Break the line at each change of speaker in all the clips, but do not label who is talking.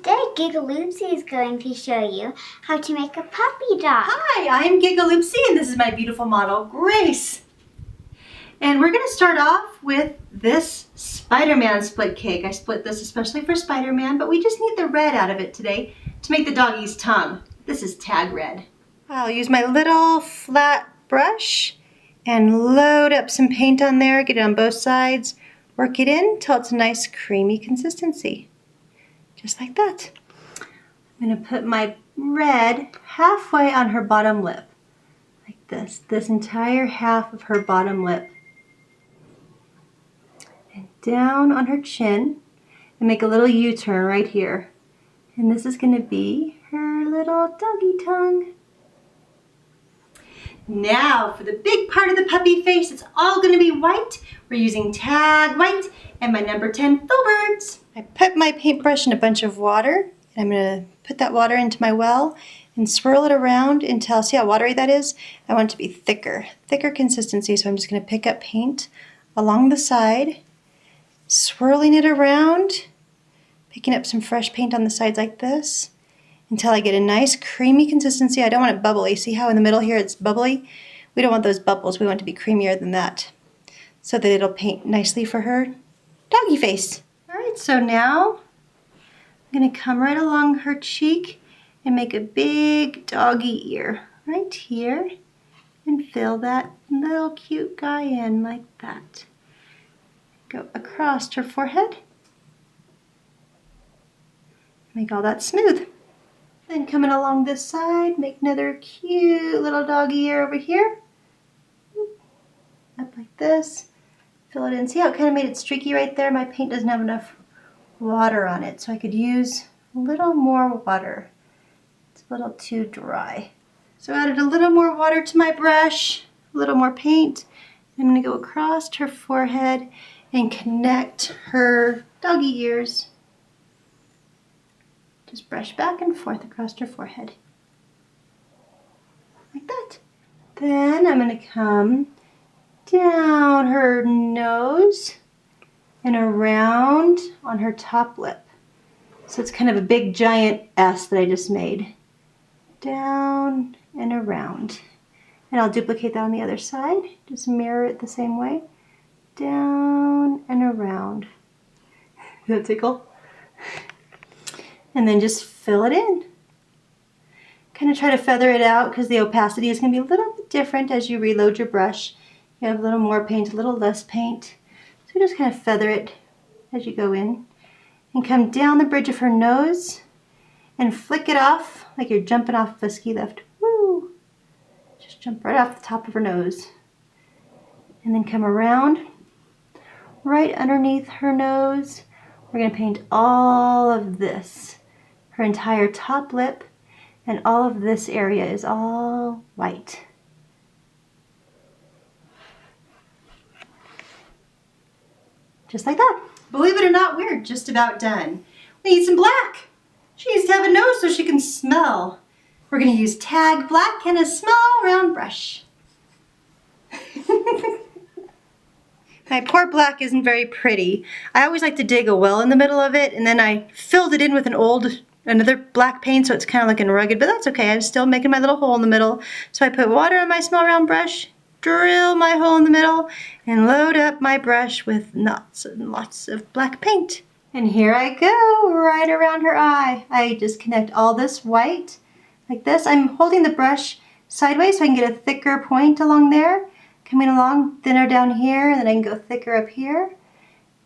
Today, Giggle Loopsy is going to show you how to make a puppy dog.
Hi, I'm Giggle Loopsy and this is my beautiful model, Grace. And we're going to start off with this Spider-Man split cake. I split this especially for Spider-Man, but we just need the red out of it today to make the doggy's tongue. This is tag red. I'll use my little flat brush and load up some paint on there, get it on both sides, work it in till it's a nice creamy consistency. Just like that. I'm going to put my red halfway on her bottom lip. Like this entire half of her bottom lip. And down on her chin and make a little U-turn right here. And this is going to be her little doggy tongue. Now for the big part of the puppy face, it's all going to be white. We're using tag white and my number 10 Filberts. I put my paintbrush in a bunch of water. I'm going to put that water into my well and swirl it around until, see how watery that is? I want it to be thicker consistency, so I'm just going to pick up paint along the side, swirling it around, picking up some fresh paint on the sides like this until I get a nice creamy consistency. I don't want it bubbly. See how in the middle here it's bubbly? We don't want those bubbles. We want it to be creamier than that so that it'll paint nicely for her doggy face. All right, so now I'm going to come right along her cheek and make a big doggy ear right here and fill that little cute guy in like that. Go across her forehead. Make all that smooth. Then coming along this side, make another cute little doggy ear over here. Up like this. Fill it in. See how it kind of made it streaky right there? My paint doesn't have enough water on it, so I could use a little more water. It's a little too dry. So I added a little more water to my brush, a little more paint. I'm going to go across her forehead and connect her doggy ears. Just brush back and forth across her forehead. Like that. Then I'm going to come down her nose and around on her top lip. So it's kind of a big giant S that I just made. Down and around. And I'll duplicate that on the other side. Just mirror it the same way. Down and around. Does that tickle? And then just fill it in. Kind of try to feather it out because the opacity is going to be a little bit different as you reload your brush. You have a little more paint, a little less paint. So just kind of feather it as you go in. And come down the bridge of her nose and flick it off like you're jumping off a ski lift. Woo! Just jump right off the top of her nose. And then come around right underneath her nose. We're going to paint all of this. Her entire top lip and all of this area is all white. Just like that. Believe it or not, we're just about done. We need some black. She needs to have a nose so she can smell. We're going to use tag black and a small round brush. My poor black isn't very pretty. I always like to dig a well in the middle of it, and then I filled it in with another black paint, so it's kind of looking rugged, but that's okay. I'm still making my little hole in the middle. So I put water on my small round brush, drill my hole in the middle, and load up my brush with lots and lots of black paint. And here I go, right around her eye. I just connect all this white like this. I'm holding the brush sideways so I can get a thicker point along there. Coming along thinner down here, and then I can go thicker up here.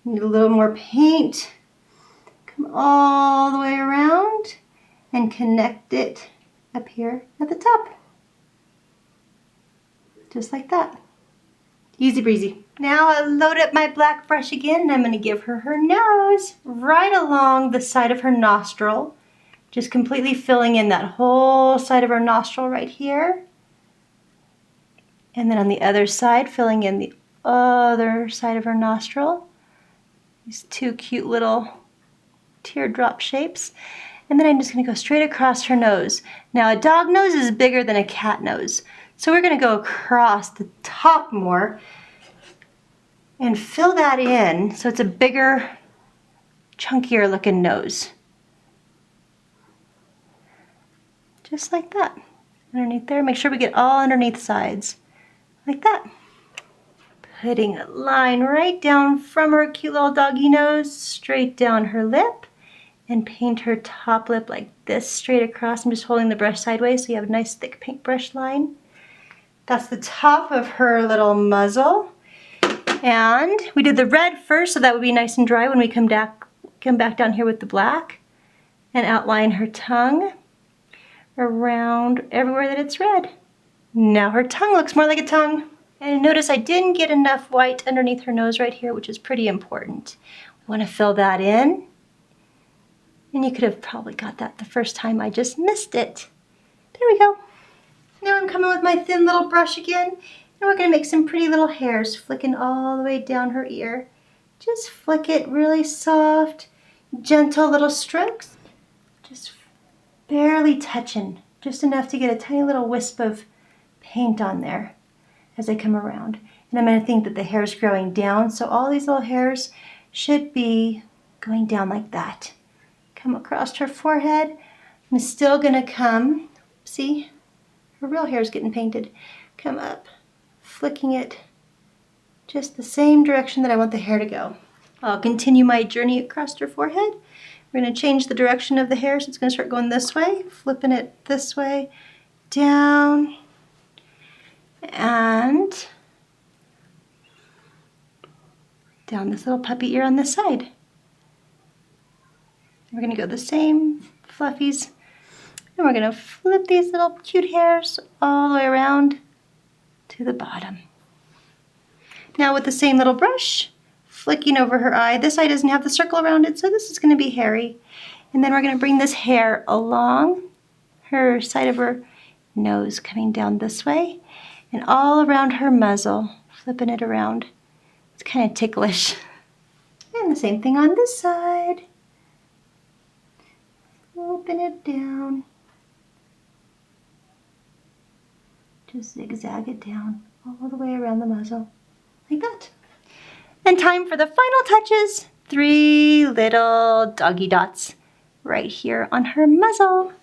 Need a little more paint. Come all the way around and connect it up here at the top. Just like that. Easy breezy. Now I load up my black brush again, and I'm going to give her her nose right along the side of her nostril. Just completely filling in that whole side of her nostril right here. And then on the other side, filling in the other side of her nostril. These two cute little teardrop shapes. And then I'm just going to go straight across her nose. Now a dog nose is bigger than a cat nose. So we're going to go across the top more and fill that in so it's a bigger, chunkier looking nose. just like that. Underneath there, make sure we get all underneath sides, like that. Putting a line right down from her cute little doggy nose, straight down her lip, and paint her top lip like this, straight across. I'm just holding the brush sideways so you have a nice thick paintbrush line. That's the top of her little muzzle. And we did the red first, so that would be nice and dry when we come back down here with the black. And outline her tongue around everywhere that it's red. Now her tongue looks more like a tongue. And notice I didn't get enough white underneath her nose right here, which is pretty important. We want to fill that in. And you could have probably got that the first time, I just missed it. There we go. Now I'm coming with my thin little brush again, and we're going to make some pretty little hairs flicking all the way down her ear. Just flick it really soft, gentle little strokes. Just barely touching, just enough to get a tiny little wisp of paint on there as they come around. And I'm going to think that the hair is growing down, so all these little hairs should be going down like that. Come across her forehead. I'm still going to come, see, her real hair is getting painted. Come up, flicking it just the same direction that I want the hair to go. I'll continue my journey across her forehead. We're going to change the direction of the hair, so it's going to start going this way, flipping it this way, down, and down this little puppy ear on this side. We're going to go the same fluffies, and we're going to flip these little cute hairs all the way around to the bottom. Now with the same little brush, flicking over her eye. This eye doesn't have the circle around it, so this is going to be hairy. And then we're going to bring this hair along her side of her nose, coming down this way, and all around her muzzle, flipping it around. It's kind of ticklish. And the same thing on this side. Flipping it down. Just zigzag it down all the way around the muzzle, like that. And time for the final touches. 3 little doggy dots right here on her muzzle.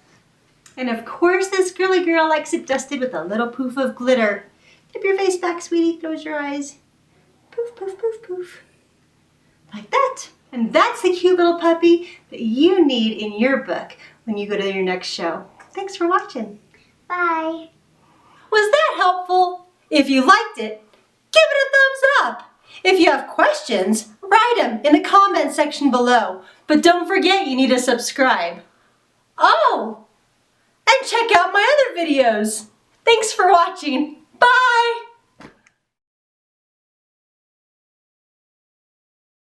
And of course this girly girl likes it dusted with a little poof of glitter. Tip your face back, sweetie. Close your eyes. Poof, poof, poof, poof. Like that. And that's the cute little puppy that you need in your book when you go to your next show. Thanks for watching.
Bye.
Was that helpful? If you liked it, give it a thumbs up. If you have questions, write them in the comment section below. But don't forget you need to subscribe. Oh, and check out my other videos. Thanks for watching. Bye.